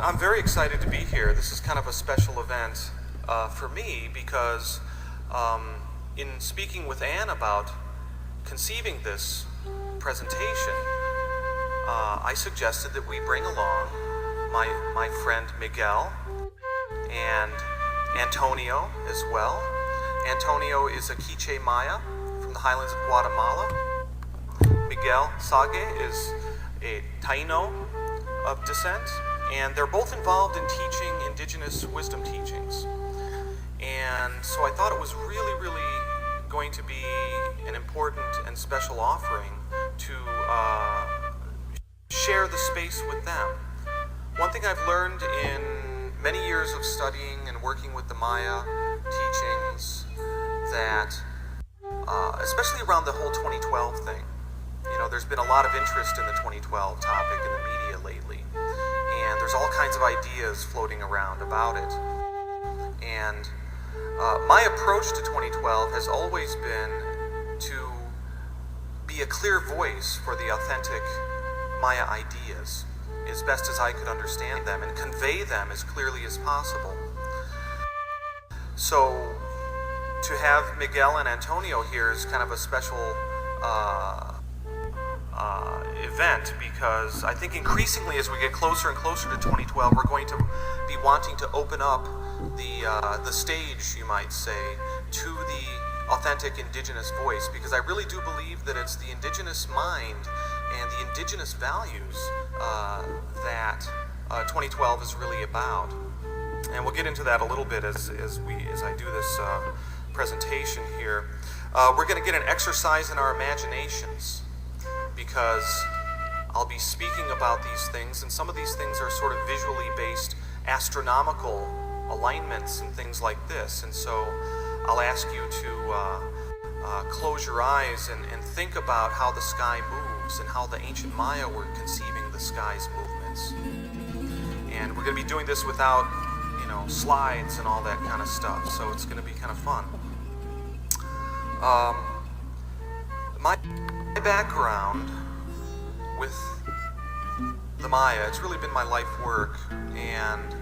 I'm very excited to be here. This is kind of a special event for me because in speaking with Anne about conceiving this presentation, I suggested that we bring along my friend Miguel and Antonio as well. Antonio is a Kiche Maya from the highlands of Guatemala. Miguel Sague is a Taino of descent, and they're both involved in teaching indigenous wisdom teachings. And so I thought it was really going to be an important and special offering to share the space with them. One thing I've learned in many years of studying and working with the Maya teachings, that especially around the whole 2012 thing, you know, there's been a lot of interest in the 2012 topic in the media lately, and there's all kinds of ideas floating around about it. And my approach to 2012 has always been to be a clear voice for the authentic Maya ideas, as best as I could understand them, and convey them as clearly as possible. So to have Miguel and Antonio here is kind of a special event, because I think increasingly as we get closer and closer to 2012, we're going to be wanting to open up the stage, you might say, to the authentic indigenous voice, because I really do believe that it's the indigenous mind and the indigenous values that 2012 is really about. And we'll get into that a little bit as I do this presentation here. We're going to get an exercise in our imaginations, because I'll be speaking about these things, and some of these things are sort of visually based astronomical alignments and things like this. And so I'll ask you to close your eyes and think about how the sky moves and how the ancient Maya were conceiving the sky's movements. And we're going to be doing this without, you know, slides and all that kind of stuff, so it's going to be kind of fun. My background with the Maya, it's really been my life work, and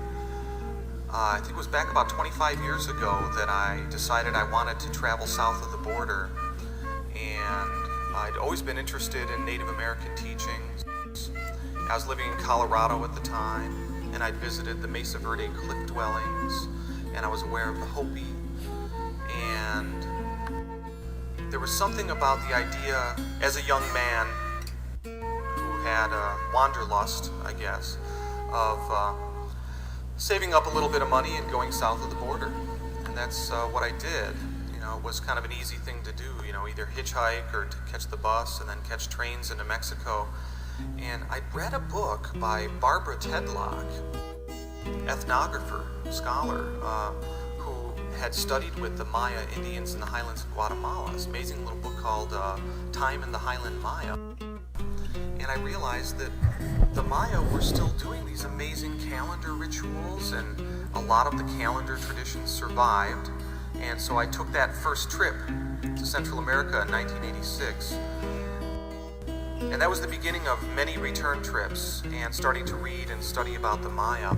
I think it was back about 25 years ago that I decided I wanted to travel south of the border, and I'd always been interested in Native American teachings. I was living in Colorado at the time, and I'd visited the Mesa Verde cliff dwellings, and I was aware of the Hopi, and there was something about the idea as a young man who had a wanderlust, I guess, of saving up a little bit of money and going south of the border. And that's what I did. You know, it was kind of an easy thing to do, you know, either hitchhike or to catch the bus and then catch trains into Mexico. And I'd read a book by Barbara Tedlock, ethnographer, scholar, who had studied with the Maya Indians in the highlands of Guatemala. This amazing little book called Time in the Highland Maya. And I realized that the Maya were still doing these amazing calendar rituals, and a lot of the calendar traditions survived. And so I took that first trip to Central America in 1986. And that was the beginning of many return trips and starting to read and study about the Maya.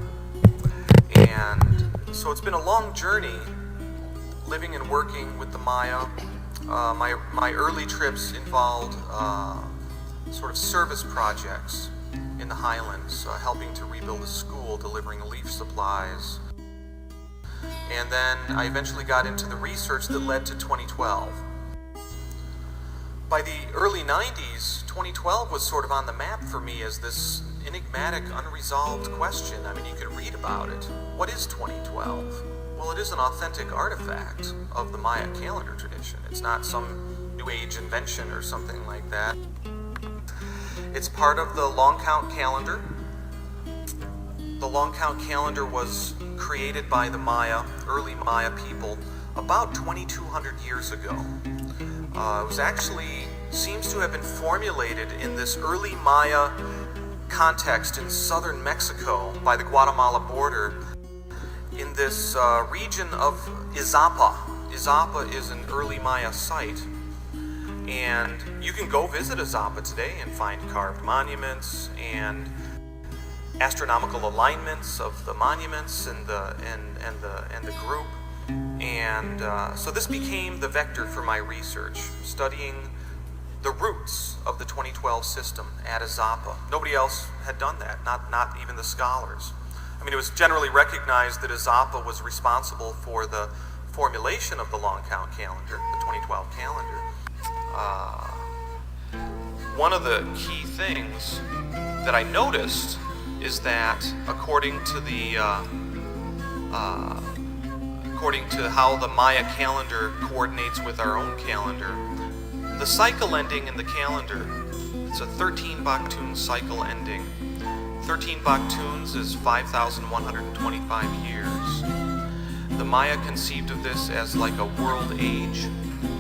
And so it's been a long journey living and working with the Maya. My early trips involved sort of service projects in the highlands, helping to rebuild a school, delivering leaf supplies. And then I eventually got into the research that led to 2012. By the early 90s, 2012 was sort of on the map for me as this enigmatic, unresolved question. I mean, you could read about it. What is 2012? Well, it is an authentic artifact of the Maya calendar tradition. It's not some New Age invention or something like that. It's part of the long count calendar. The long count calendar was created by the Maya, early Maya people, about 2,200 years ago. It was actually, seems to have been formulated in this early Maya context in southern Mexico by the Guatemala border, in this region of Izapa. Izapa is an early Maya site. And you can go visit Izapa today and find carved monuments and astronomical alignments of the monuments and the group. And so this became the vector for my research, studying the roots of the 2012 system at Izapa. Nobody else had done that, not even the scholars. I mean, it was generally recognized that Izapa was responsible for the formulation of the long count calendar, the 2012 calendar. One of the key things that I noticed is that according to how the Maya calendar coordinates with our own calendar, the cycle ending in the calendar, it's a 13 Baktun cycle ending. 13 Baktuns is 5,125 years. The Maya conceived of this as like a world age,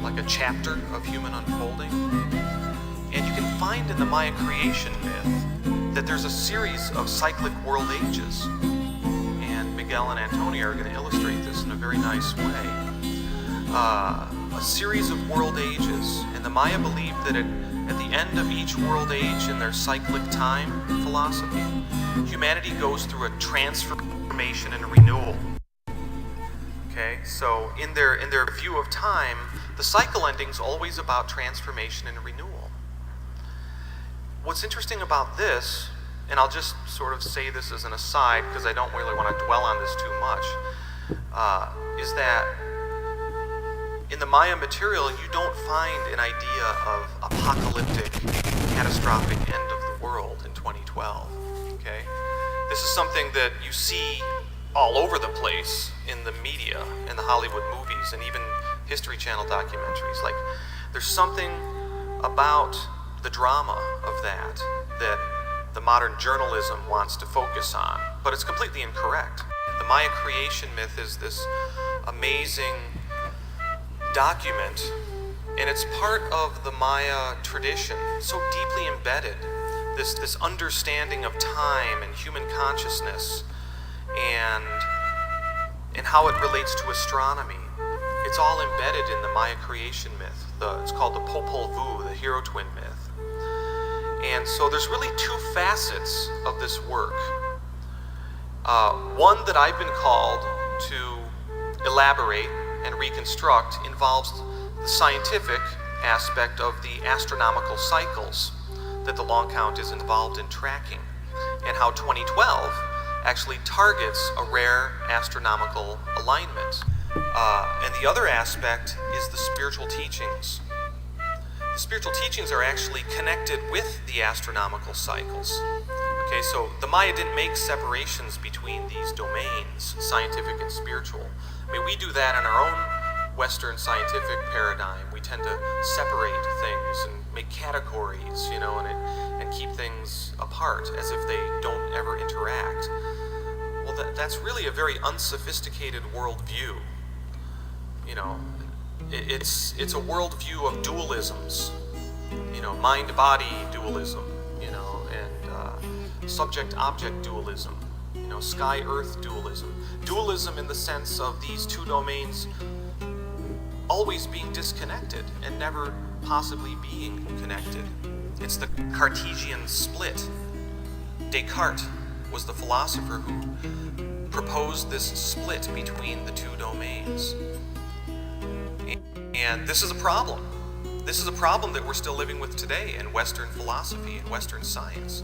like a chapter of human unfolding. And you can find in the Maya creation myth that there's a series of cyclic world ages. And Miguel and Antonia are going to illustrate this in a very nice way. A series of world ages. And the Maya believed that at the end of each world age in their cyclic time philosophy, humanity goes through a transformation and a renewal. Okay, so in their view of time, the cycle ending's always about transformation and renewal. What's interesting about this, and I'll just sort of say this as an aside because I don't really want to dwell on this too much, is that in the Maya material, you don't find an idea of apocalyptic, catastrophic end of the world in 2012, okay? This is something that you see all over the place in the media, in the Hollywood movies, and even History Channel documentaries. Like, there's something about the drama of that the modern journalism wants to focus on, but it's completely incorrect. The Maya creation myth is this amazing document, and it's part of the Maya tradition, so deeply embedded, this understanding of time and human consciousness and how it relates to astronomy. It's all embedded in the Maya creation myth. It's called the Popol Vuh, the hero twin myth. And so there's really two facets of this work. One that I've been called to elaborate and reconstruct involves the scientific aspect of the astronomical cycles that the long count is involved in tracking, and how 2012 actually targets a rare astronomical alignment. And the other aspect is the spiritual teachings. The spiritual teachings are actually connected with the astronomical cycles. Okay, so the Maya didn't make separations between these domains, scientific and spiritual. I mean, we do that in our own Western scientific paradigm. We tend to separate things and make categories, and keep things apart as if they don't ever interact. Well, that's really a very unsophisticated worldview. It's a worldview of dualisms, mind-body dualism, and subject-object dualism, sky-earth dualism. Dualism in the sense of these two domains always being disconnected and never possibly being connected. It's the Cartesian split. Descartes was the philosopher who proposed this split between the two domains. And this is a problem. This is a problem that we're still living with today in Western philosophy and Western science.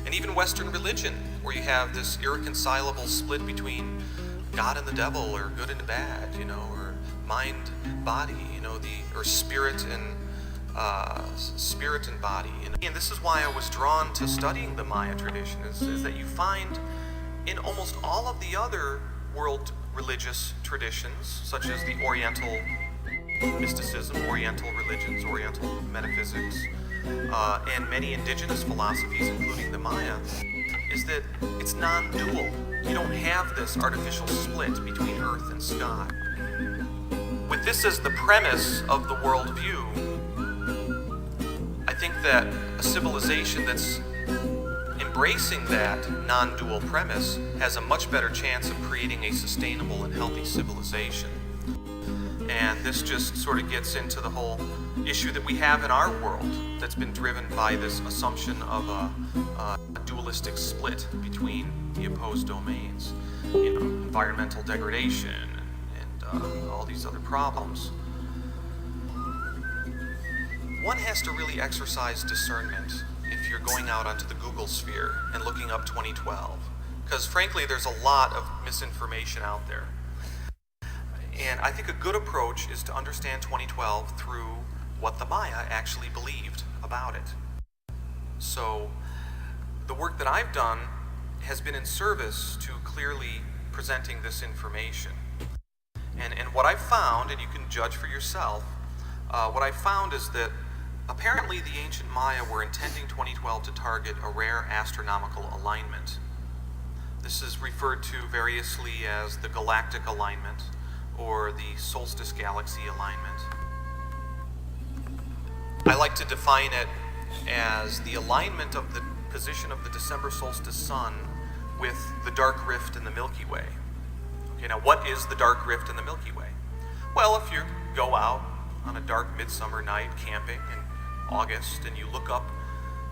And even Western religion, where you have this irreconcilable split between God and the devil, or good and bad, or mind, body, or spirit and body. And this is why I was drawn to studying the Maya tradition, is that you find in almost all of the other world religious traditions, such as the Oriental mysticism, Oriental religions, Oriental metaphysics, and many indigenous philosophies, including the Maya, is that it's non-dual. You don't have this artificial split between earth and sky. With this as the premise of the worldview, I think that a civilization that's embracing that non-dual premise has a much better chance of creating a sustainable and healthy civilization. And this just sort of gets into the whole issue that we have in our world that's been driven by this assumption of a dualistic split between the opposed domains, you know, environmental degradation and all these other problems. One has to really exercise discernment if you're going out onto the Google sphere and looking up 2012, because frankly there's a lot of misinformation out there. And I think a good approach is to understand 2012 through what the Maya actually believed about it. So the work that I've done has been in service to clearly presenting this information. And what I've found, and you can judge for yourself, what I've found is that apparently the ancient Maya were intending 2012 to target a rare astronomical alignment. This is referred to variously as the galactic alignment or the solstice galaxy alignment. I like to define it as the alignment of the position of the December solstice sun with the dark rift in the Milky Way. Okay, now what is the dark rift in the Milky Way? Well, if you go out on a dark midsummer night camping in August and you look up,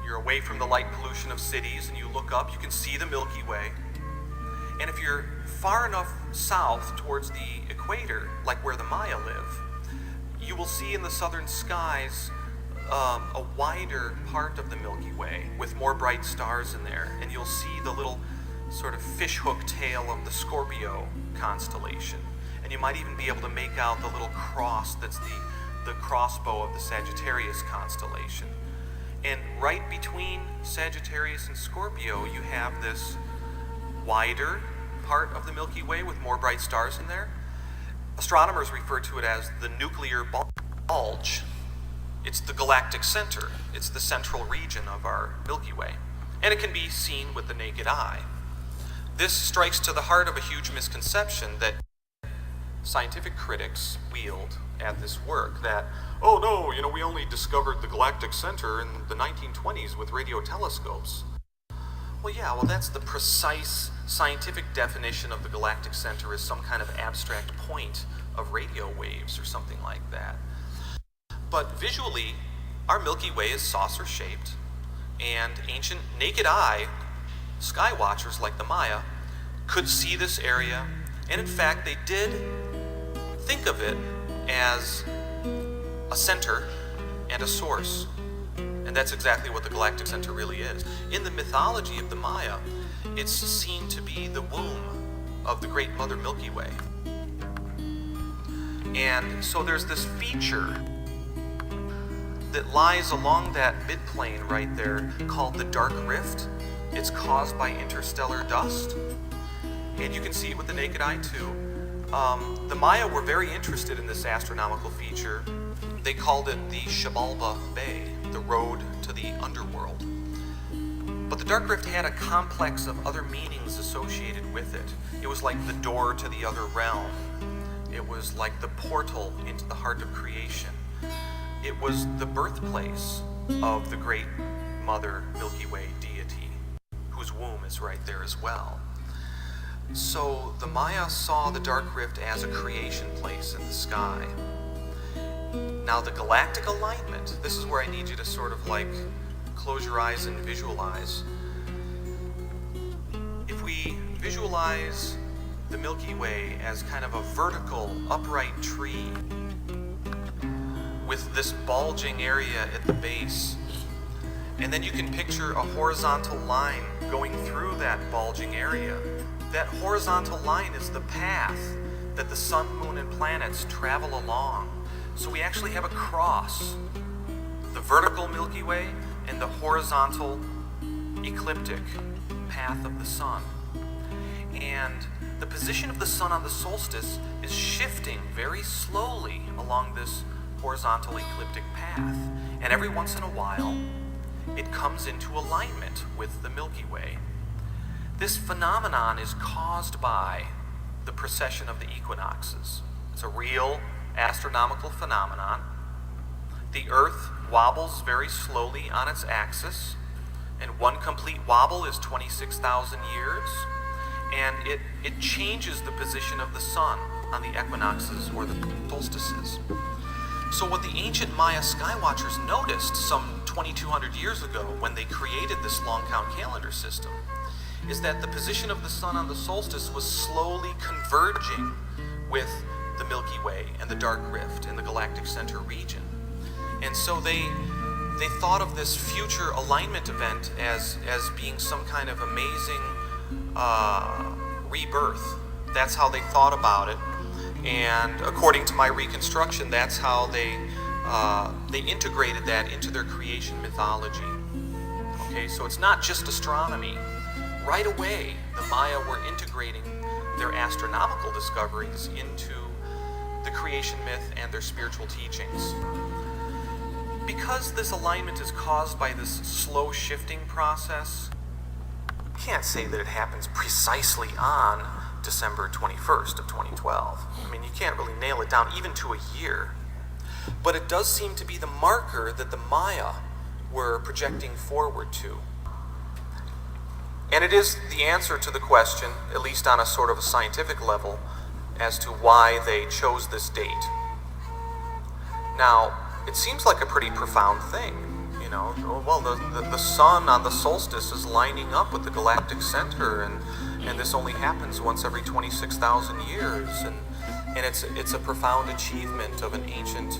you're away from the light pollution of cities and you look up, you can see the Milky Way. And if you're far enough south towards the equator, like where the Maya live, you will see in the southern skies a wider part of the Milky Way with more bright stars in there, and you'll see the little sort of fishhook tail of the Scorpio constellation, and you might even be able to make out the little cross that's the crossbow of the Sagittarius constellation. And right between Sagittarius and Scorpio, you have this wider part of the Milky Way with more bright stars in there. Astronomers refer to it as the nuclear bulge. It's the galactic center. It's the central region of our Milky Way. And it can be seen with the naked eye. This strikes to the heart of a huge misconception that scientific critics wield at this work, that, oh no, you know, we only discovered the galactic center in the 1920s with radio telescopes. Well, yeah, well, that's the precise scientific definition of the galactic center as some kind of abstract point of radio waves or something like that. But visually, our Milky Way is saucer-shaped, and ancient naked eye sky watchers like the Maya could see this area, and in fact, they did think of it as a center and a source. And that's exactly what the galactic center really is. In the mythology of the Maya, it's seen to be the womb of the great mother Milky Way. And so there's this feature that lies along that midplane right there called the dark rift. It's caused by interstellar dust. And you can see it with the naked eye too. The Maya were very interested in this astronomical feature. They called it the Xibalba Bay, the road to the underworld. But the dark rift had a complex of other meanings associated with it. It was like the door to the other realm. It was like the portal into the heart of creation. It was the birthplace of the great mother Milky Way deity, whose womb is right there as well. So the Maya saw the dark rift as a creation place in the sky. Now the galactic alignment, this is where I need you to sort of like close your eyes and visualize. If we visualize the Milky Way as kind of a vertical, upright tree with this bulging area at the base, and then you can picture a horizontal line going through that bulging area. That horizontal line is the path that the sun, moon, and planets travel along. So we actually have a cross, the vertical Milky Way and the horizontal ecliptic path of the sun. And the position of the sun on the solstice is shifting very slowly along this horizontal ecliptic path. And every once in a while, it comes into alignment with the Milky Way. This phenomenon is caused by the precession of the equinoxes. It's a real astronomical phenomenon. The Earth wobbles very slowly on its axis, and one complete wobble is 26,000 years, and it changes the position of the sun. on the equinoxes or the solstices. So what the ancient Maya skywatchers noticed some 2,200 years ago when they created this long count calendar system is that the position of the sun on the solstice was slowly converging with the Milky Way and the Dark Rift in the galactic center region. And so they thought of this future alignment event as being some kind of amazing rebirth. That's how they thought about it. And according to my reconstruction, that's how they integrated that into their creation mythology. Okay, so it's not just astronomy. Right away, the Maya were integrating their astronomical discoveries into the creation myth and their spiritual teachings. Because this alignment is caused by this slow shifting process, you can't say that it happens precisely on December 21st of 2012. I mean, you can't really nail it down even to a year. But it does seem to be the marker that the Maya were projecting forward to. And it is the answer to the question, at least on a sort of a scientific level, as to why they chose this date. Now, it seems like a pretty profound thing, you know. Well, the sun on the solstice is lining up with the galactic center, and this only happens once every 26,000 years, and it's a profound achievement of an ancient,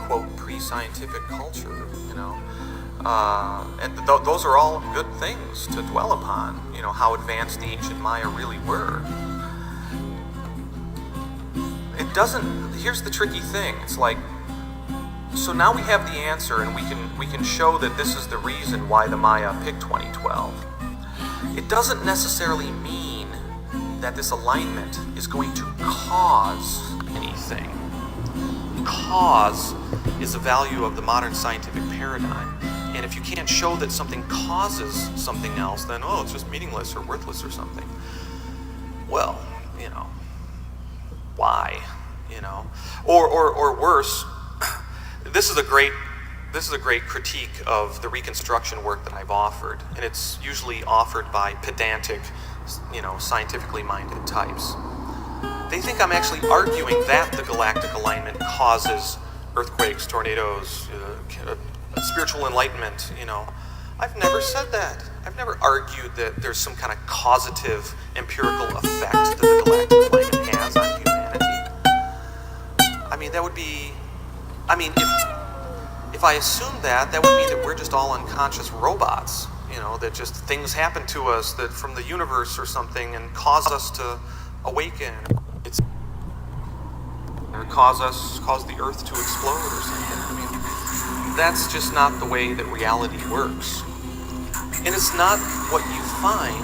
quote, pre-scientific culture, you know. And those are all good things to dwell upon, you know, how advanced the ancient Maya really were. It doesn't, here's the tricky thing, it's like, so now we have the answer, and we can show that this is the reason why the Maya picked 2012. It doesn't necessarily mean that this alignment is going to cause anything. Cause is the value of the modern scientific paradigm. And if you can't show that something causes something else, then, oh, it's just meaningless or worthless or something. Well, you know, why? You know, or worse, this is a great critique of the reconstruction work that I've offered, and it's usually offered by pedantic, you know, scientifically minded types. They think I'm actually arguing that the galactic alignment causes earthquakes, tornadoes, spiritual enlightenment, you know. I've never said that. I've never argued that there's some kind of causative empirical effect that the galactic alignment has on humanity. I mean, that would be, I mean, if I assume that would mean that we're just all unconscious robots, you know, that just things happen to us that from the universe or something and cause us to awaken. Or cause the earth to explode or something. I mean, that's just not the way that reality works. And it's not what you find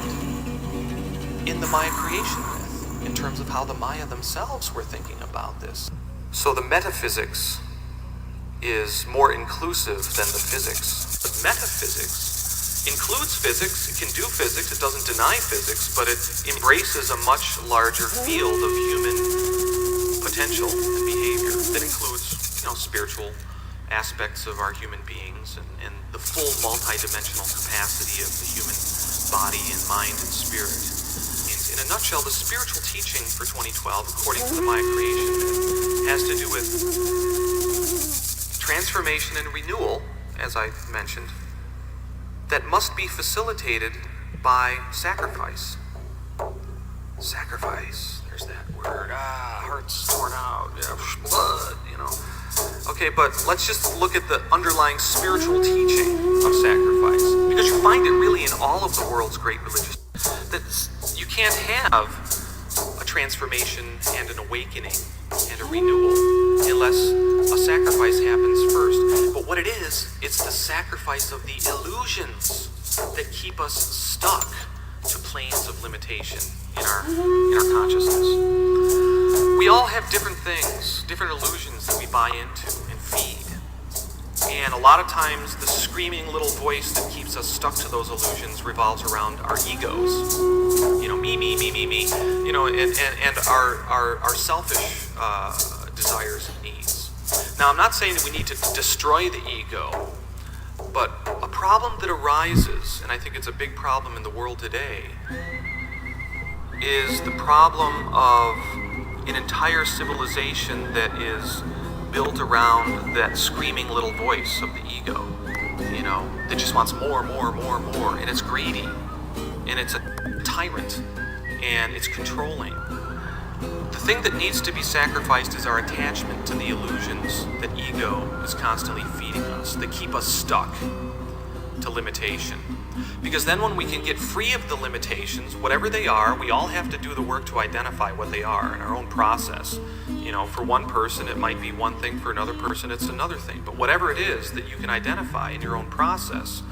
in the Maya creation myth in terms of how the Maya themselves were thinking about this. So the metaphysics is more inclusive than the physics. But metaphysics includes physics, it can do physics, it doesn't deny physics, but it embraces a much larger field of human potential and behavior that includes, you know, spiritual aspects of our human beings and the full multi-dimensional capacity of the human body and mind and spirit. In a nutshell, the spiritual teaching for 2012, according to the Maya creation myth, has to do with transformation and renewal, as I mentioned, that must be facilitated by sacrifice. Sacrifice. There's that word. Heart's torn out. Yeah, blood, you know. Okay, but let's just look at the underlying spiritual teaching of sacrifice, because you find it really in all of the world's great religions. That you can't have a transformation and an awakening and a renewal unless a sacrifice happens first. But what it is, it's the sacrifice of the illusions that keep us stuck to planes of limitation in our consciousness. We all have different things, different illusions that we buy into and feed. And a lot of times the screaming little voice that keeps us stuck to those illusions revolves around our egos. You know, me, you know, and our selfish desires and needs. Now, I'm not saying that we need to destroy the ego, but a problem that arises, and I think it's a big problem in the world today, is the problem of an entire civilization that is built around that screaming little voice of the ego, that just wants more, and it's greedy, and it's a tyrant, and it's controlling. The thing that needs to be sacrificed is our attachment to the illusions that ego is constantly feeding us, that keep us stuck to limitation. Because then when we can get free of the limitations, whatever they are, we all have to do the work to identify what they are in our own process. For one person it might be one thing, for another person it's another thing. But whatever it is that you can identify in your own process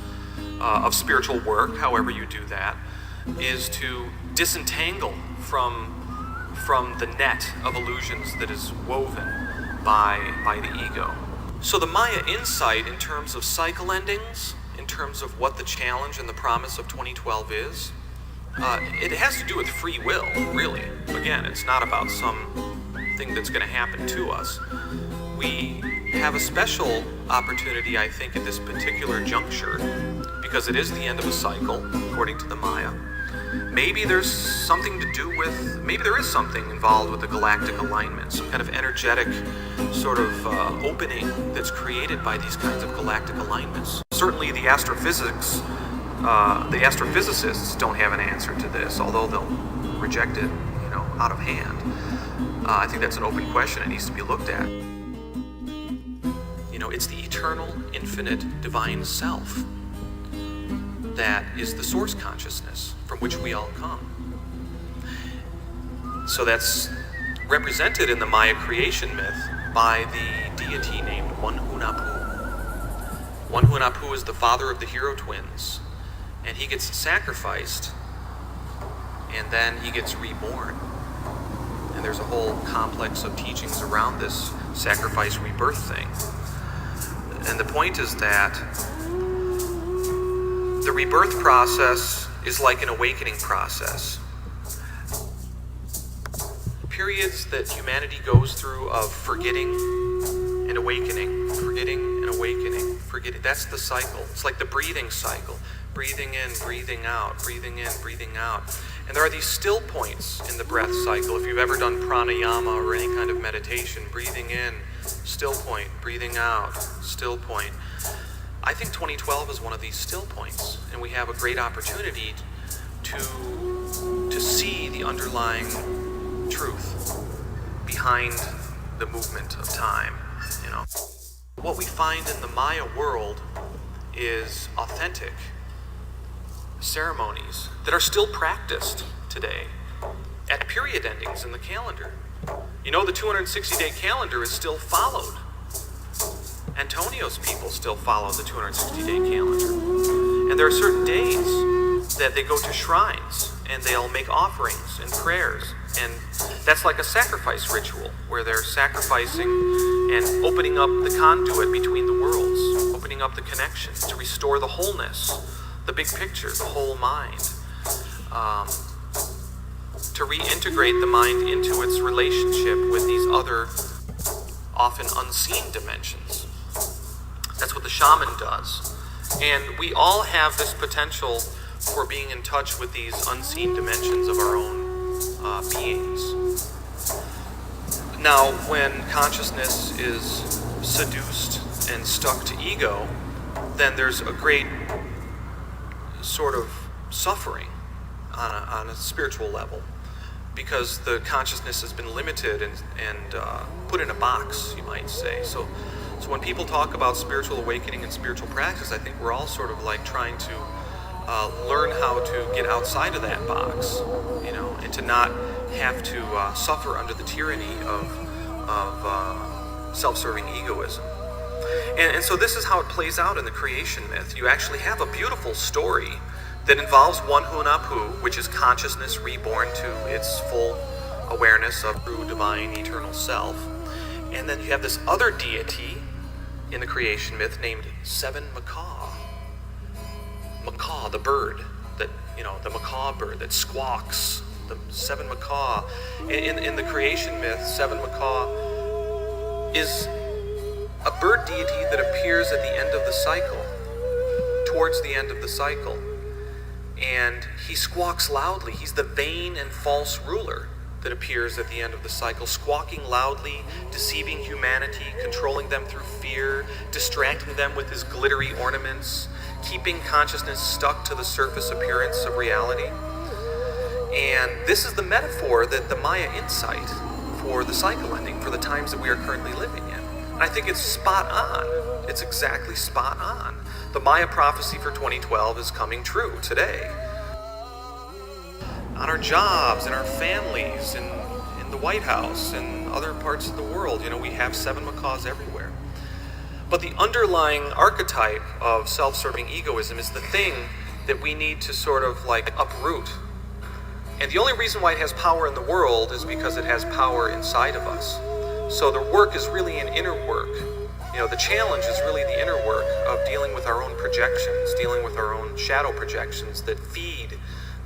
of spiritual work, however you do that, is to disentangle from the net of illusions that is woven by the ego. So the Maya insight in terms of cycle endings, in terms of what the challenge and the promise of 2012 is, it has to do with free will, really. Again, it's not about something that's going to happen to us. We have a special opportunity, I think, at this particular juncture, because it is the end of a cycle, according to the Maya. Maybe there is something involved with the galactic alignment, some kind of energetic sort of opening that's created by these kinds of galactic alignments. Certainly the astrophysicists don't have an answer to this, although they'll reject it, out of hand. I think that's an open question. It needs to be looked at. It's the eternal, infinite, divine self that is the source consciousness from which we all come. So that's represented in the Maya creation myth by the deity named Hunahpu. Hunahpu is the father of the hero twins, and he gets sacrificed, and then he gets reborn. And there's a whole complex of teachings around this sacrifice rebirth thing. And the point is that the rebirth process is like an awakening process. Periods that humanity goes through of forgetting and awakening, forgetting, that's the cycle. It's like the breathing cycle. Breathing in, breathing out, breathing in, breathing out. And there are these still points in the breath cycle. If you've ever done pranayama or any kind of meditation, breathing in, still point, breathing out, still point. I think 2012 is one of these still points, and we have a great opportunity to see the underlying truth behind the movement of time. What we find in the Maya world is authentic ceremonies that are still practiced today at period endings in the calendar. The 260-day calendar is still followed. Antonio's people still follow the 260-day calendar. And there are certain days that they go to shrines and they'll make offerings and prayers. And that's like a sacrifice ritual where they're sacrificing and opening up the conduit between the worlds, opening up the connections to restore the wholeness, the big picture, the whole mind, to reintegrate the mind into its relationship with these other often unseen dimensions. That's what the shaman does. And we all have this potential for being in touch with these unseen dimensions of our own beings. Now, when consciousness is seduced and stuck to ego, then there's a great sort of suffering on a spiritual level, because the consciousness has been limited and put in a box, you might say. So when people talk about spiritual awakening and spiritual practice, I think we're all sort of like trying to learn how to get outside of that box, and to not have to suffer under the tyranny of self-serving egoism. And so this is how it plays out in the creation myth. You actually have a beautiful story that involves one Hunahpu, which is consciousness reborn to its full awareness of true divine eternal self. And then you have this other deity in the creation myth named Seven Macaw. Macaw, the bird that, the macaw bird that squawks, the seven macaw. In the creation myth, Seven Macaw is a bird deity that appears at the end of the cycle, towards the end of the cycle. And he squawks loudly. He's the vain and false ruler that appears at the end of the cycle, squawking loudly, deceiving humanity, controlling them through fear, distracting them with his glittery ornaments, keeping consciousness stuck to the surface appearance of reality. And this is the metaphor that the Maya incite for the cycle ending, for the times that we are currently living in. And I think it's spot on. It's exactly spot on. The Maya prophecy for 2012 is coming true today. On our jobs, in our families, in the White House, and other parts of the world, we have seven macaws everywhere. But the underlying archetype of self-serving egoism is the thing that we need to sort of uproot. And the only reason why it has power in the world is because it has power inside of us. So the work is really an inner work. The challenge is really the inner work of dealing with our own projections, dealing with our own shadow projections that feed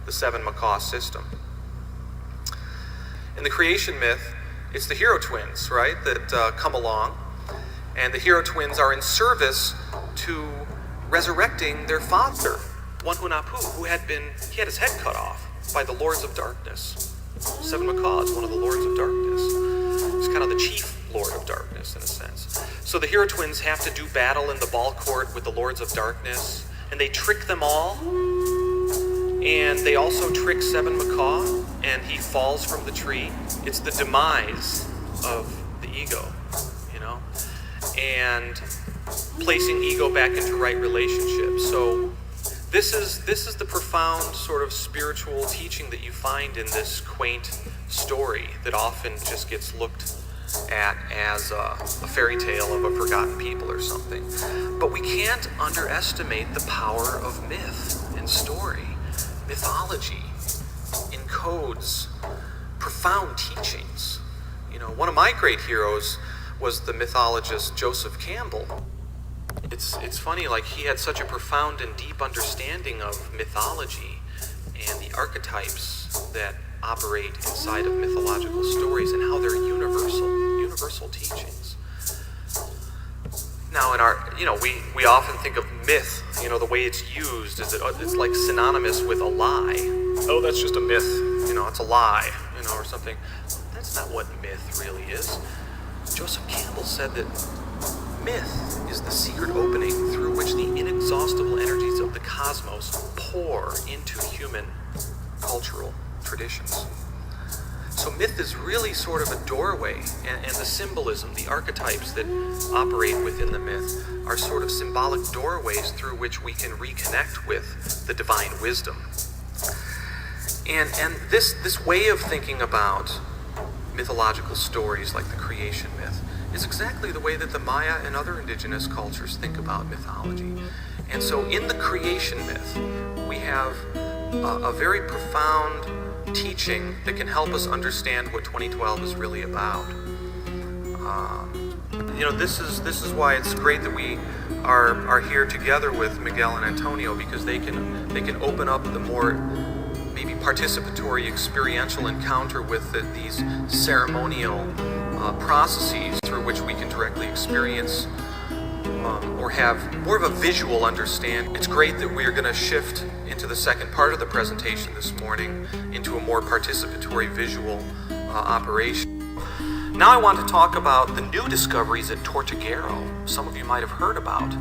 the seven macaw system. In the creation myth, it's the hero twins, right, that come along. And the hero twins are in service to resurrecting their father, Wanhunapu, who had his head cut off by the Lords of Darkness. Seven macaws, one of the Lords of Darkness. He's kind of the chief Lord of Darkness, in a sense. So the hero twins have to do battle in the ball court with the Lords of Darkness, and they trick them all. And they also trick Seven Macaw, and he falls from the tree. It's the demise of the ego, and placing ego back into right relationships. So this is the profound sort of spiritual teaching that you find in this quaint story that often just gets looked at as a fairy tale of a forgotten people or something. But we can't underestimate the power of myth and story. Mythology encodes profound teachings. One of my great heroes was the mythologist Joseph Campbell. It's funny, he had such a profound and deep understanding of mythology and the archetypes that operate inside of mythological stories and how they're universal teachings. Now, in our, we often think of myth, the way it's used is it's like synonymous with a lie. Oh, that's just a myth, it's a lie, or something. That's not what myth really is. Joseph Campbell said that myth is the secret opening through which the inexhaustible energies of the cosmos pour into human cultural traditions. So myth is really sort of a doorway, and the symbolism, the archetypes that operate within the myth are sort of symbolic doorways through which we can reconnect with the divine wisdom. And this way of thinking about mythological stories like the creation myth is exactly the way that the Maya and other indigenous cultures think about mythology. And so in the creation myth, we have a very profound teaching that can help us understand what 2012 is really about. This is why it's great that we are here together with Miguel and Antonio, because they can open up the more maybe participatory experiential encounter with these ceremonial processes through which we can directly experience or have more of a visual understanding. It's great that we're going to shift into the second part of the presentation this morning into a more participatory visual operation. Now I want to talk about the new discoveries at Tortuguero. Some of you might have heard about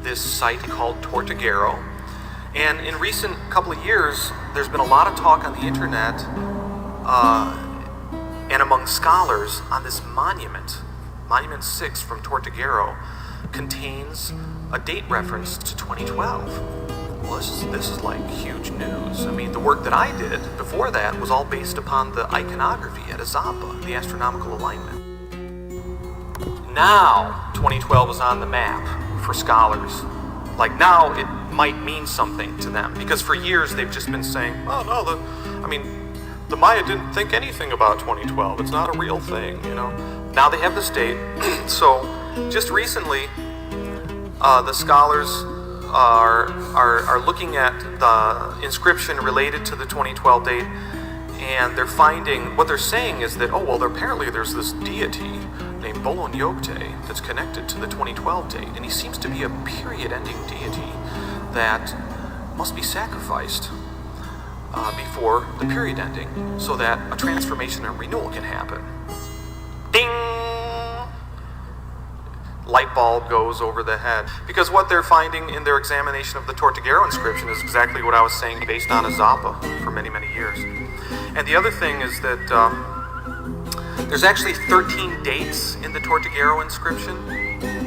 this site called Tortuguero. And in recent couple of years, there's been a lot of talk on the internet and among scholars on this monument. Monument 6 from Tortuguero contains a date reference to 2012. Well, this is like huge news. I mean, the work that I did before that was all based upon the iconography at Azapa, the astronomical alignment. Now, 2012 is on the map for scholars. Now it might mean something to them, because for years they've just been saying, oh no, the Maya didn't think anything about 2012. It's not a real thing, Now they have this date. So just recently, the scholars are looking at the inscription related to the 2012 date, and they're finding, what they're saying is that, apparently there's this deity named Bolonyokte that's connected to the 2012 date, and he seems to be a period-ending deity that must be sacrificed before the period ending, so that a transformation and renewal can happen. Ding! Light bulb goes over the head. Because what they're finding in their examination of the Tortuguero inscription is exactly what I was saying, based on Azapa for many, many years. And the other thing is that there's actually 13 dates in the Tortuguero inscription.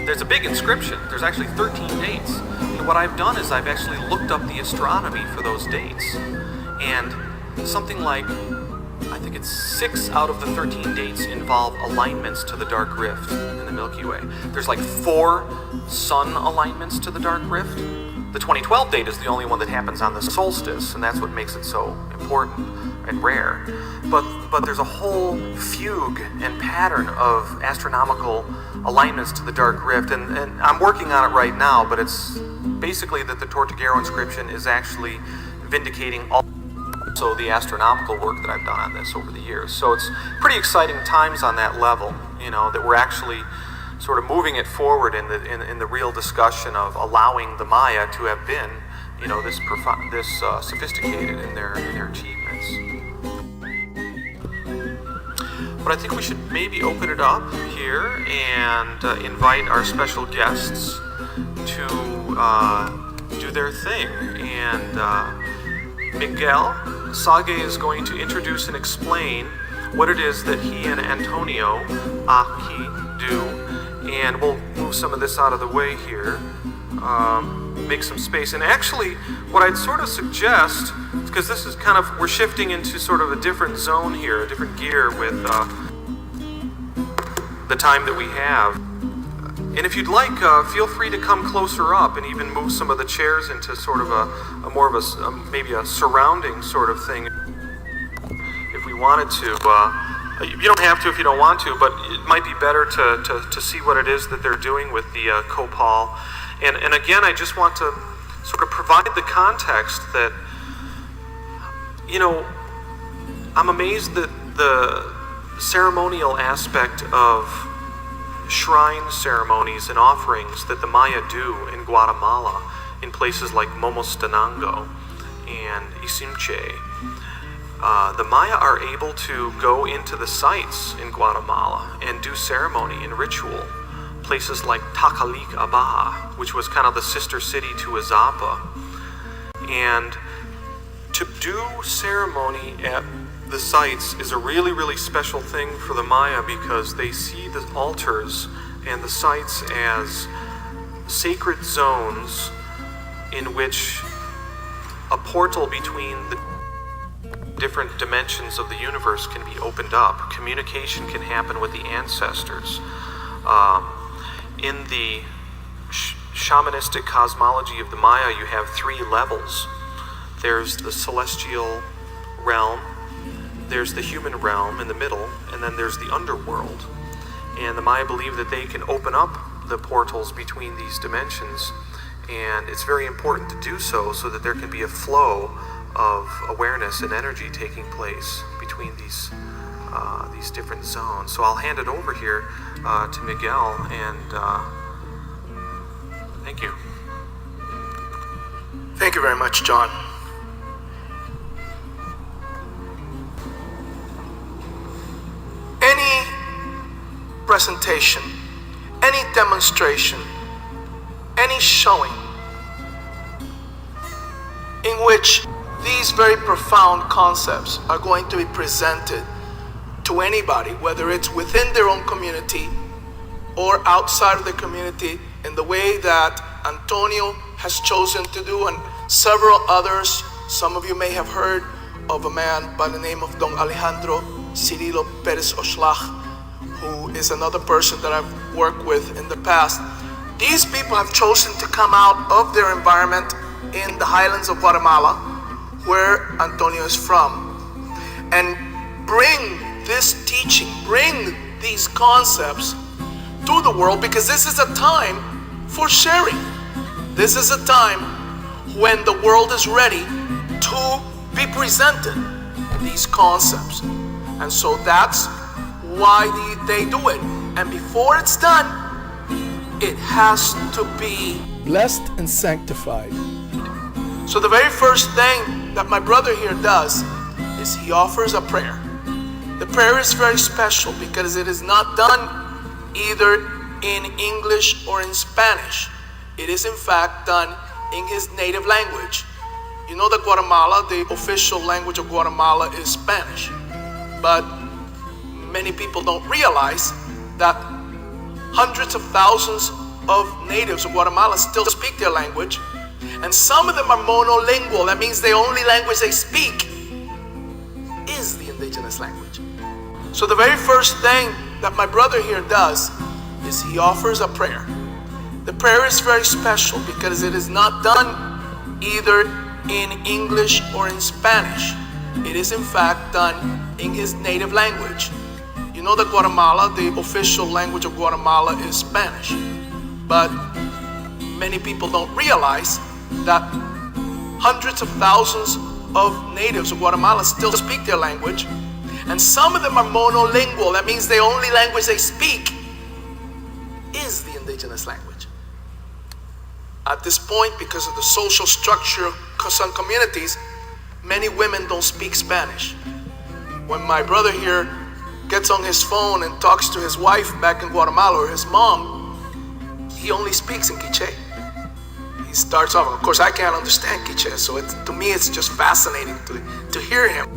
There's a big inscription. There's actually 13 dates. And what I've done is I've actually looked up the astronomy for those dates. And something like, I think it's 6 out of the 13 dates involve alignments to the dark rift in the Milky Way. There's like 4 sun alignments to the dark rift. The 2012 date is the only one that happens on the solstice, and that's what makes it so important and rare. But there's a whole fugue and pattern of astronomical alignments to the dark rift, and I'm working on it right now, but it's basically that the Tortuguero inscription is actually vindicating also the astronomical work that I've done on this over the years. So it's pretty exciting times on that level, you know, that we're actually sort of moving it forward in the real discussion of allowing the Maya to have been, you know, this sophisticated in their achievements. But I think we should maybe open it up here and invite our special guests to do their thing. And Miguel Sague is going to introduce and explain what it is that he and Antonio Aki do. And we'll move some of this out of the way here, make some space. And actually, what I'd sort of suggest, because this is kind of, we're shifting into sort of a different zone here, a different gear with the time that we have. And if you'd like, feel free to come closer up and even move some of the chairs into sort of a more of a maybe a surrounding sort of thing, if we wanted to. You don't have to if you don't want to, but it might be better to see what it is that they're doing with the copal. And again, I just want to sort of provide the context that, you know, I'm amazed that the ceremonial aspect of shrine ceremonies and offerings that the Maya do in Guatemala, in places like Momostenango and Isimche, the Maya are able to go into the sites in Guatemala and do ceremony and ritual. Places like Takalik Aba, which was kind of the sister city to Azapa. And to do ceremony at the sites is a really, really special thing for the Maya, because they see the altars and the sites as sacred zones in which a portal between the different dimensions of the universe can be opened up. Communication can happen with the ancestors. In the shamanistic cosmology of the Maya, you have 3 levels. There's the celestial realm, there's the human realm in the middle, and then there's the underworld. And the Maya believe that they can open up the portals between these dimensions, and it's very important to do so that there can be a flow of awareness and energy taking place between these different zones. So I'll hand it over here to Miguel, and thank you. Thank you very much, John. Any presentation, any demonstration, any showing in which these very profound concepts are going to be presented to anybody, whether it's within their own community or outside of the community, in the way that Antonio has chosen to do, and several others. Some of you may have heard of a man by the name of Don Alejandro Cirilo Perez Oxlack, who is another person that I've worked with in the past. These people have chosen to come out of their environment in the highlands of Guatemala, where Antonio is from, and bring this teaching, bring these concepts to the world, because this is a time for sharing. This is a time when the world is ready to be presented these concepts. And so that's why they do it. And before it's done, it has to be blessed and sanctified. So the very first thing that my brother here does is he offers a prayer. The prayer is very special because it is not done either in English or in Spanish. It is in fact done in his native language. You know that Guatemala, the official language of Guatemala is Spanish. But many people don't realize that hundreds of thousands of natives of Guatemala still speak their language. And some of them are monolingual. That means the only language they speak is the indigenous language. So the very first thing that my brother here does is he offers a prayer. The prayer is very special because it is not done either in English or in Spanish. It is in fact done in his native language. You know that Guatemala, the official language of Guatemala is Spanish. But many people don't realize that hundreds of thousands of natives of Guatemala still speak their language. And some of them are monolingual. That means the only language they speak is the indigenous language. At this point, because of the social structure of some communities, many women don't speak Spanish. When my brother here gets on his phone and talks to his wife back in Guatemala or his mom, he only speaks in Kiche. He starts off, of course I can't understand Kiche, so to me it's just fascinating to hear him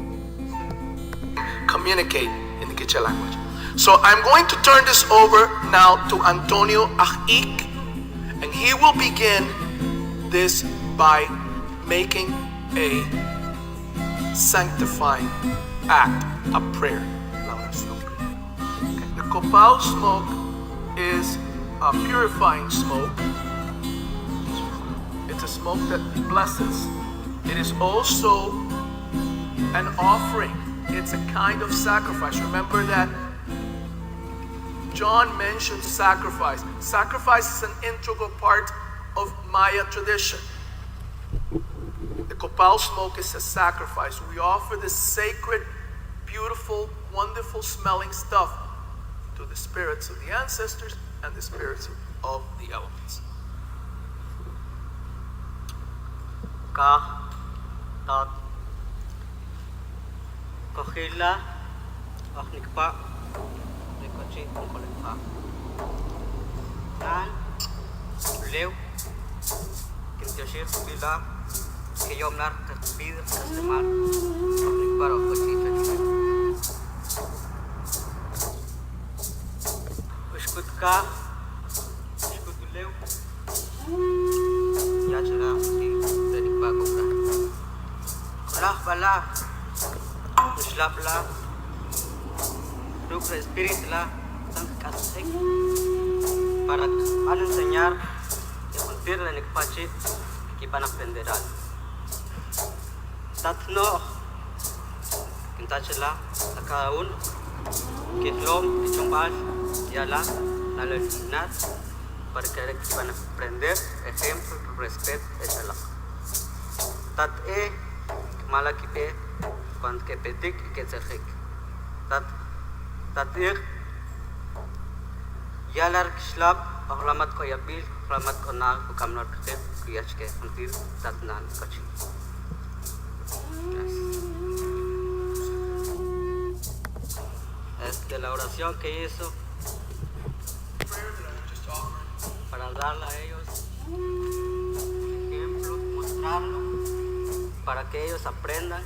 communicate in the Kiche language. So I'm going to turn this over now to Antonio Ahik, and he will begin this by making a sanctifying act, a prayer. The copal smoke is a purifying smoke. It's a smoke that blesses. It is also an offering. It's a kind of sacrifice. Remember that John mentioned sacrifice. Sacrifice is an integral part of Maya tradition. The copal smoke is a sacrifice. We offer this sacred, beautiful, wonderful smelling stuff to the spirits of the ancestors and the spirits of the elements. Ka tat kohila ahnikpa nikochi onkolepa nan leu kintiashir bila kiyomnar kasbid kastemar ahnikpa rokochi chachime ushkutka ushkutuleu yachara denikpa kokra kulah bala Uslap la, Rupa Spirit la, tan kasek para enseñar y cumplir la nekpachi que van a aprender. Tatno, quintachela a cada uno, que lom y chumbal y ala, la leginar para que van a aprender ejemplo, respeto, etc. Tat malakipe. Cuando que pedik y que se ric. Tatir yalar kishlab ahlamat ko yabil ahlamat ko na bukamnar kete kuyachke untir tatnan kachi. La oración que hizo para darle a ellos ejemplo, mostrarlo para que ellos aprendan.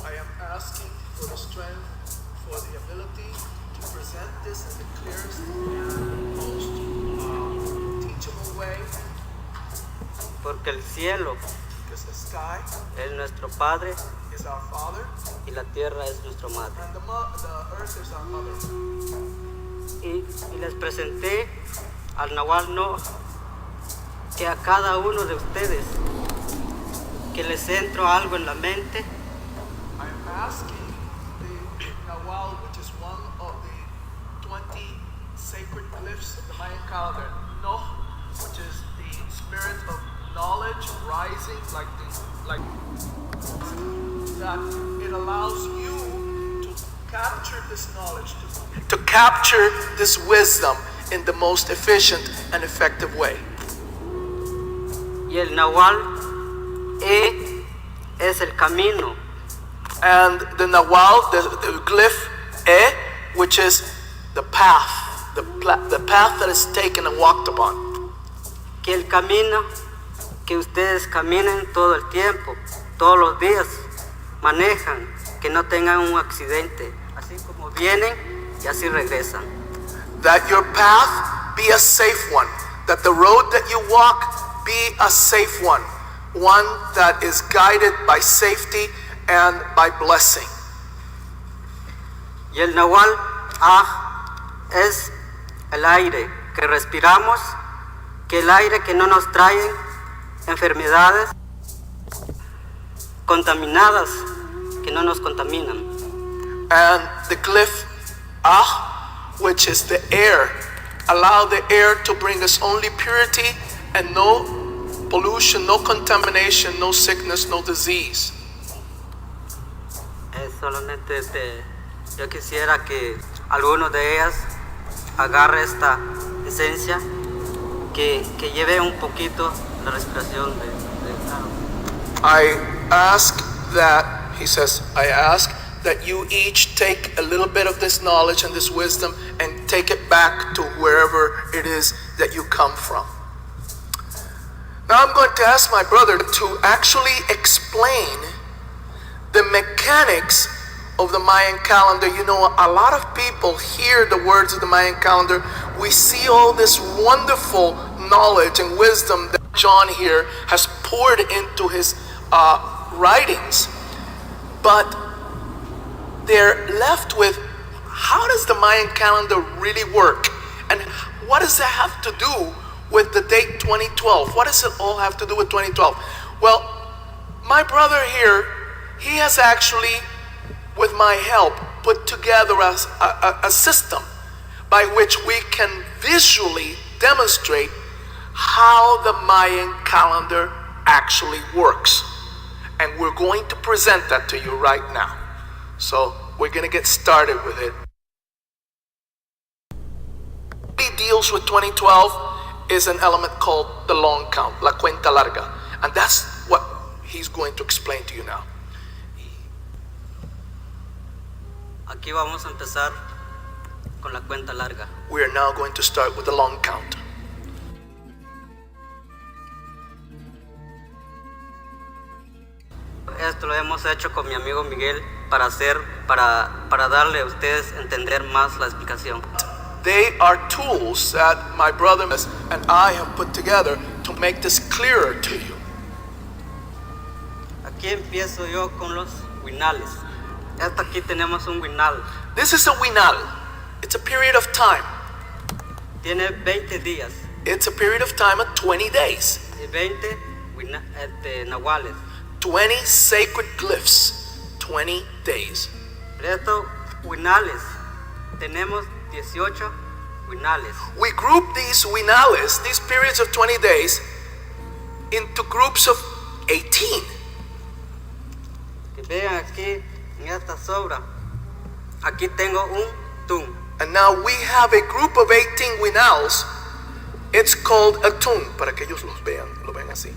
I am asking for the strength, for the ability to present this in the clearest and most teachable way. Porque el cielo Because the sky es nuestro Padre is our Father y la tierra es nuestro Madre. and the earth is our mother. Y les presenté al Nahual no que a cada uno de ustedes que les entro algo en la mente. I am asking the Nawal, which is one of the 20 sacred glyphs of the Mayan calendar, No, which is the spirit of knowledge rising, that it allows you to capture this knowledge, to capture this wisdom in the most efficient and effective way. Y el Nahual es el camino. And the Nahual, the glyph E, which is the path, the path that is taken and walked upon. Que el camino que ustedes caminen todo el tiempo, todos los días, manejan, que no tengan un accidente, así como vienen y así regresan. That your path be a safe one, that the road that you walk be a safe one that is guided by safety and by blessing. Y el Nahual es el aire que respiramos, que el aire que no nos trae enfermedades contaminadas, que no nos contaminan. And the glyph which is the air, allow the air to bring us only purity and no pollution, no contamination, no sickness, no disease. Solamente yo quisiera que alguno de ellas agarre esta esencia, que lleve un poquito la respiración I ask that, he says, I ask that you each take a little bit of this knowledge and this wisdom and take it back to wherever it is that you come from. Now I'm going to ask my brother to actually explain the mechanics of the Mayan calendar. You know, a lot of people hear the words of the Mayan calendar. We see all this wonderful knowledge and wisdom that John here has poured into his writings, but they're left with, how does the Mayan calendar really work? And what does that have to do with the date 2012? What does it all have to do with 2012? Well, my brother here, he has actually, with my help, put together a system by which we can visually demonstrate how the Mayan calendar actually works. And we're going to present that to you right now. So we're going to get started with it. What deals with 2012 is an element called the long count, la cuenta larga. And that's what he's going to explain to you now. Aquí vamos a empezar con la cuenta larga. We are now going to start with the long count. Esto lo hemos hecho con mi amigo Miguel para darle a ustedes entender más la explicación. They are tools that my brother and I have put together to make this clearer to you. Aquí empiezo yo con los winales. Aquí tenemos un winal. This is a winal. It's a period of time. Tiene 20 días. It's a period of time of 20 days. Y 20 nahuales. 20 sacred glyphs. 20 days. Estos winales, tenemos 18 winales. We group these winales, these periods of 20 days, into groups of 18. Que vean aquí en esta sobra. Aquí tengo un tun. And now we have a group of 18 winals. It's called a tun, para que ellos lo vean así.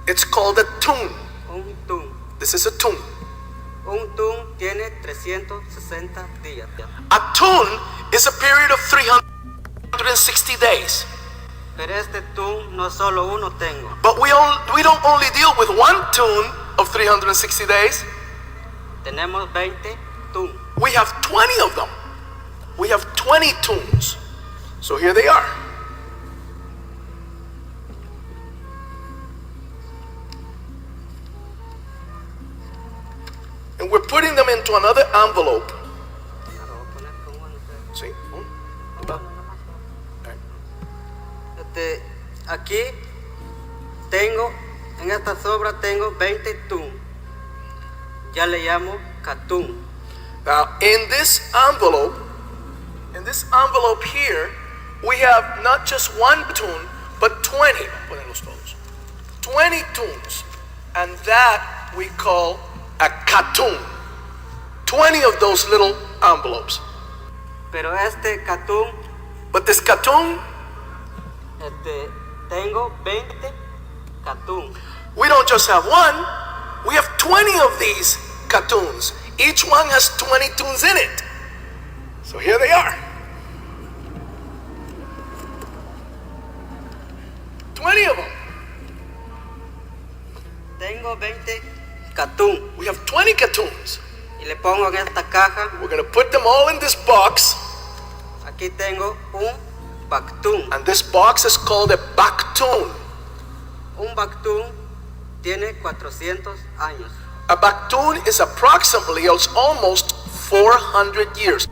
It's called a tun. Un tun. This is a tun. Un tun tiene 360 días. A tun is a period of 360 days. Pero este tun no solo uno tengo. But we don't only deal with one tun of 360 days. Tenemos 20 tun. We have 20 of them. We have 20 tunes. So here they are. And we're putting them into another envelope. See? Aquí tengo, en esta sobra tengo 20 tun. Ya le llamo catún. Now, in this envelope here, we have not just one tune, but 20. 20 tunes. And that we call a catún. 20 of those little envelopes. Pero este catún, But this catún, tengo 20 catún. we don't just have one, we have 20 of these cartoons. Each one has 20 tunes in it. So here they are. 20 of them. Tengo 20 catún We have 20 cartoons. y le pongo en esta caja. We're going to put them all in this box. Aquí tengo un bactún. And this box is called a bactoon. Un bactún tiene 400 años. A bactoon is approximately, it's almost 400 years.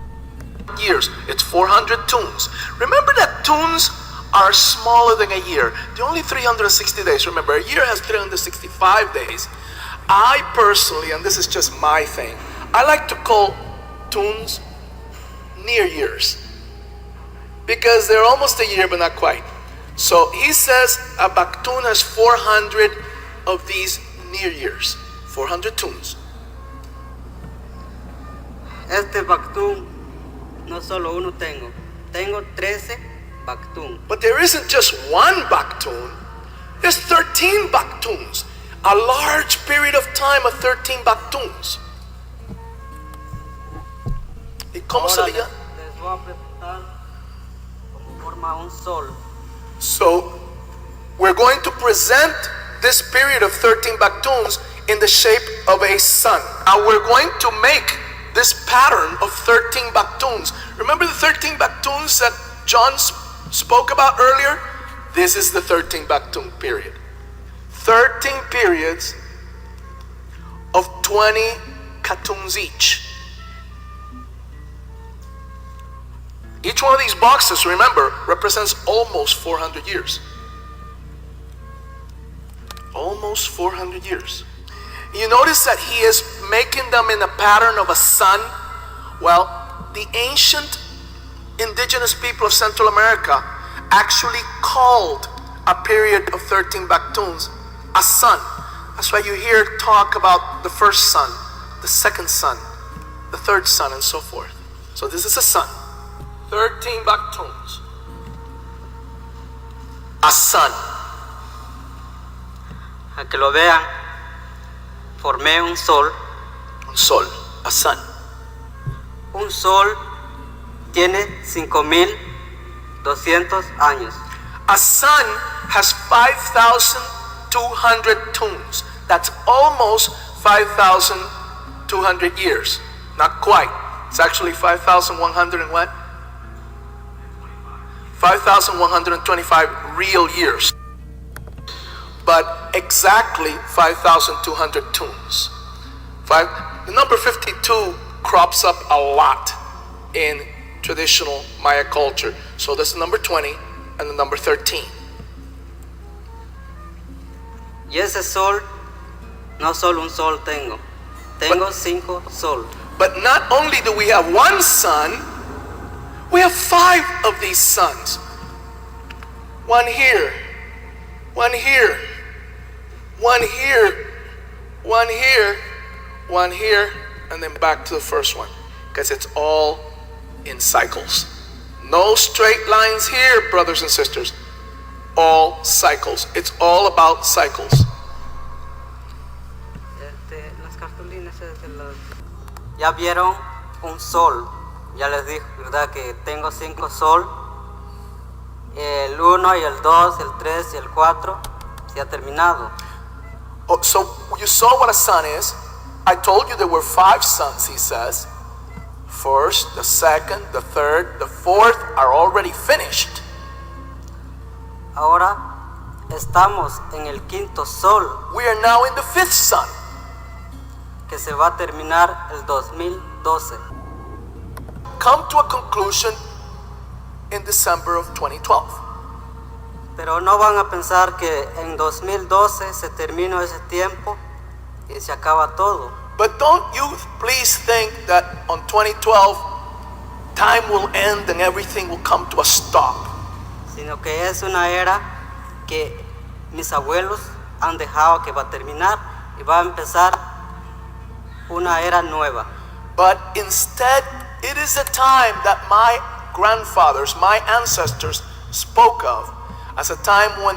It's 400 tunes. Remember that tunes are smaller than a year. They're only 360 days. Remember, a year has 365 days. I personally, and this is just my thing, I like to call tunes near years because they're almost a year but not quite. So he says a bactun has 400 of these near years, 400 tunes. Este bactún no solo uno tengo. Tengo 13 bactún. But there isn't just one bactun, there's 13 bactuns. A large period of time of 13 bactuns. ¿Y cómo se Ahora le llama? les voy a presentar como forma un sol. So we're going to present this period of 13 bactuns in the shape of a sun. And we're going to make this pattern of 13 bactuns. Remember the 13 bactuns that John spoke about earlier? This is the 13 bactun period. 13 periods of 20 cartoons each. Each one of these boxes, remember, represents almost 400 years. Almost 400 years. You notice that he is making them in a pattern of a sun. Well, the ancient indigenous people of Central America actually called a period of 13 bactuns a sun. That's why you hear talk about the first sun, the second sun, the third sun, and so forth. So this is a sun. 13 bactuns. A sun. A que lo vean, formé un sol. Un sol. A sun. Un sol tiene 5,200 años. A sun has 5,200 tunes. That's almost 5,200 years. Not quite. It's actually 5,100 and what? 5,125 real years. But exactly 5,200 tunes. The number 52 crops up a lot in traditional Maya culture. So that's the number 20 and the number 13. Y ese sol, no solo un sol tengo. Tengo 5 sol. But not only do we have one sun, we have 5 of these suns. One here, one here, one here, one here, one here, and then back to the first one. Because it's all in cycles. No straight lines here, brothers and sisters. All cycles. It's all about cycles. Las cartulinas ya vieron un sol. Ya les dije, ¿verdad? Que tengo 5 sol. El 1 y el 2, el 3 y el 4 se ha terminado. Oh, so you saw what a sun is. I told you there were 5 suns, he says. First, the second, the third, the fourth are already finished. Ahora estamos en el 5º sol, We are now in the 5th sun, que se va a terminar el 2012. come to a conclusion in December of 2012. Pero no van a pensar que en 2012 se terminó ese tiempo y se acaba todo. But don't you please think that on 2012 time will end and everything will come to a stop. Sino que es una era que mis abuelos han dejado que va a terminar y va a empezar una era nueva. But instead, it is a time that my grandfathers, my ancestors spoke of as a time when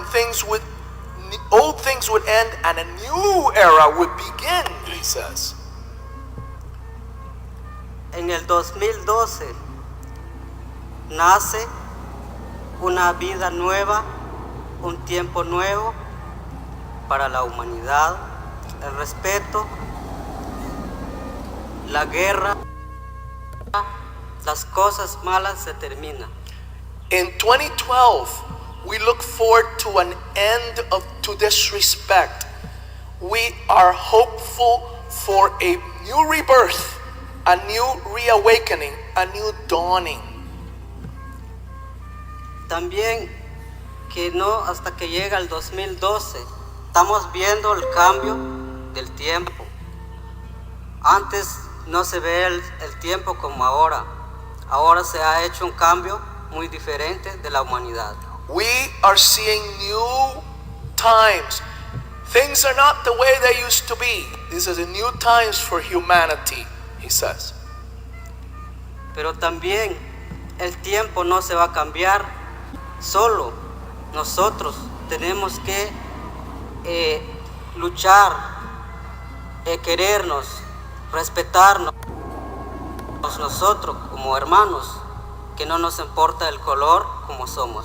old things would end and a new era would begin, he says. En el 2012 nace una vida nueva, un tiempo nuevo para la humanidad, el respeto, la guerra, las cosas malas se terminan. In 2012, we look forward to an end to disrespect. We are hopeful for a new rebirth, a new reawakening, a new dawning. También que no hasta que llega el 2012, estamos viendo el cambio del tiempo. Antes no se ve el tiempo como ahora. Ahora se ha hecho un cambio muy diferente de la humanidad. We are seeing new times. Things are not the way they used to be. These are the new times for humanity, he says. Pero también el tiempo no se va a cambiar solo. Nosotros tenemos que luchar, querernos, respetarnos nosotros como hermanos, que no nos importa el color como somos.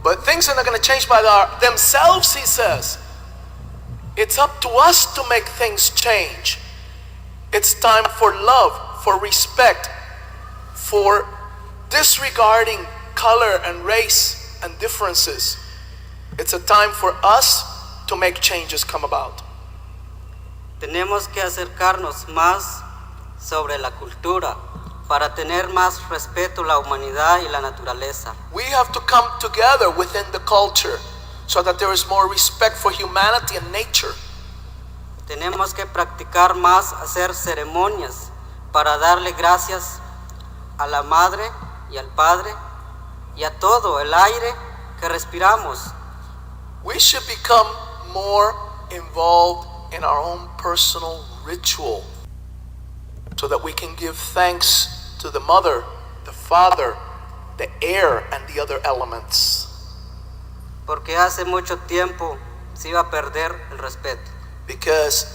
But things are not going to change by themselves, he says. It's up to us to make things change. It's time for love, for respect, for disregarding color and race and differences. It's a time for us to make changes come about. Tenemos que acercarnos más sobre la cultura para tener más respeto a la humanidad y la naturaleza. We have to come together within the culture so that there is more respect for humanity and nature. Tenemos que practicar más, hacer ceremonias para darle gracias a la madre y al padre y a todo el aire que respiramos. We should become more involved in our own personal ritual so that we can give thanks to the mother, the father, the air, and the other elements. Porque hace mucho tiempo se iba a perder el respeto. Because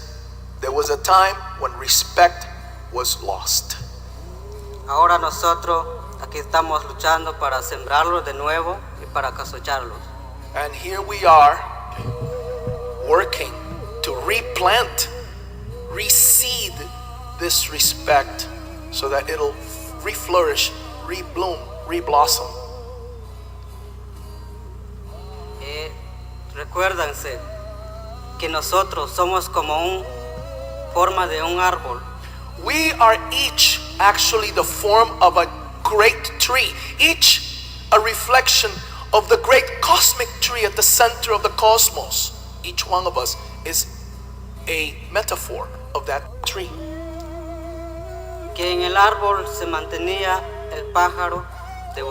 there was a time when respect was lost. Ahora nosotros aquí estamos luchando para sembrarlo de nuevo y para cosecharlo. And here we are working to replant, reseed this respect so that it'll reflourish, rebloom, reblossom. Recuérdense que nosotros somos como forma de un árbol. We are each actually the form of a great tree, each a reflection of the great cosmic tree at the center of the cosmos. Each one of us is a metaphor of that tree. Que en el árbol se mantenía el pájaro de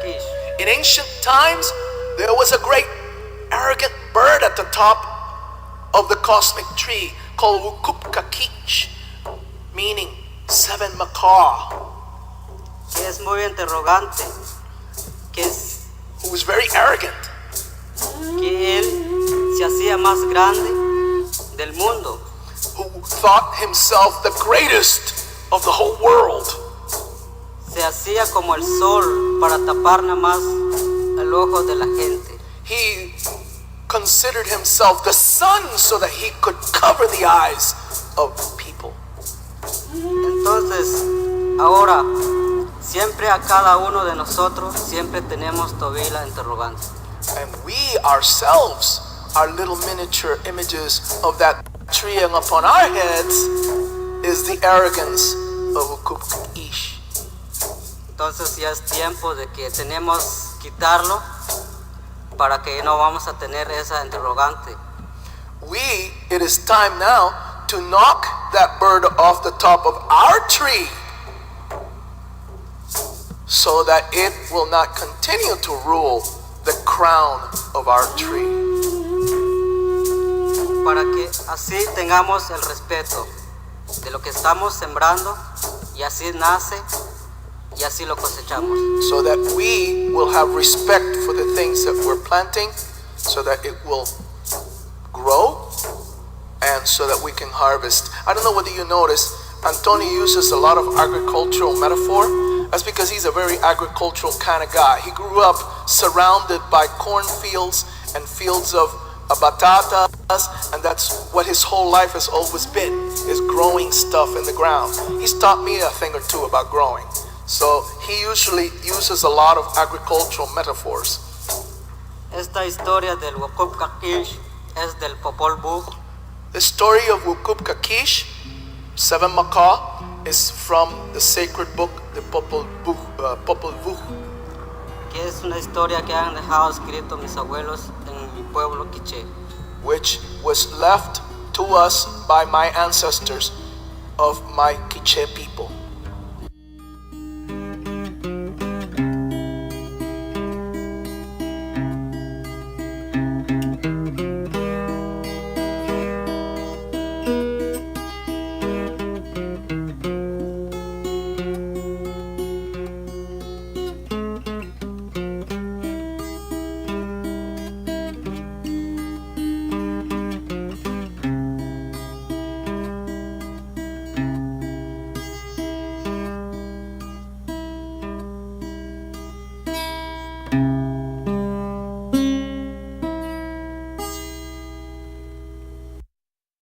Kiche. In ancient times, there was a great arrogant bird at the top of the cosmic tree called Kiche, meaning seven macaw. Que es muy interrogante, who was very arrogant. Que él se hacía más grande del mundo. Who thought himself the greatest of the whole world. Se hacía como el sol para tapar nada más el ojo de la gente. He considered himself the sun so that he could cover the eyes of people. Entonces, ahora, siempre a cada uno de nosotros, siempre tenemos todavía la interrogante. And we ourselves are little miniature images of that tree, and upon our heads is the arrogance of Kiche. Entonces ya es tiempo de que tenemos que quitarlo para que no vamos a tener esa interrogante. It is time now to knock that bird off the top of our tree so that it will not continue to rule the crown of our tree. Para que así tengamos el respeto de lo que estamos sembrando y así nace y así lo cosechamos. So that we will have respect for the things that we're planting, so that it will grow and so that we can harvest. I don't know whether you noticed, Antonio uses a lot of agricultural metaphor. That's because he's a very agricultural kind of guy. He grew up surrounded by cornfields and fields of batatas, and that's what his whole life has always been, is growing stuff in the ground. He's taught me a thing or two about growing. So he usually uses a lot of agricultural metaphors. Esta historia del Wukupka Kiche es del Popol Vuh. The story of Wukupka Kiche, Seven Macaw, is from the sacred book, the Popol Vuh. Que es una historia que han dejado escrito mis abuelos en mi pueblo quiché. Which was left to us by my ancestors of my Kiche people.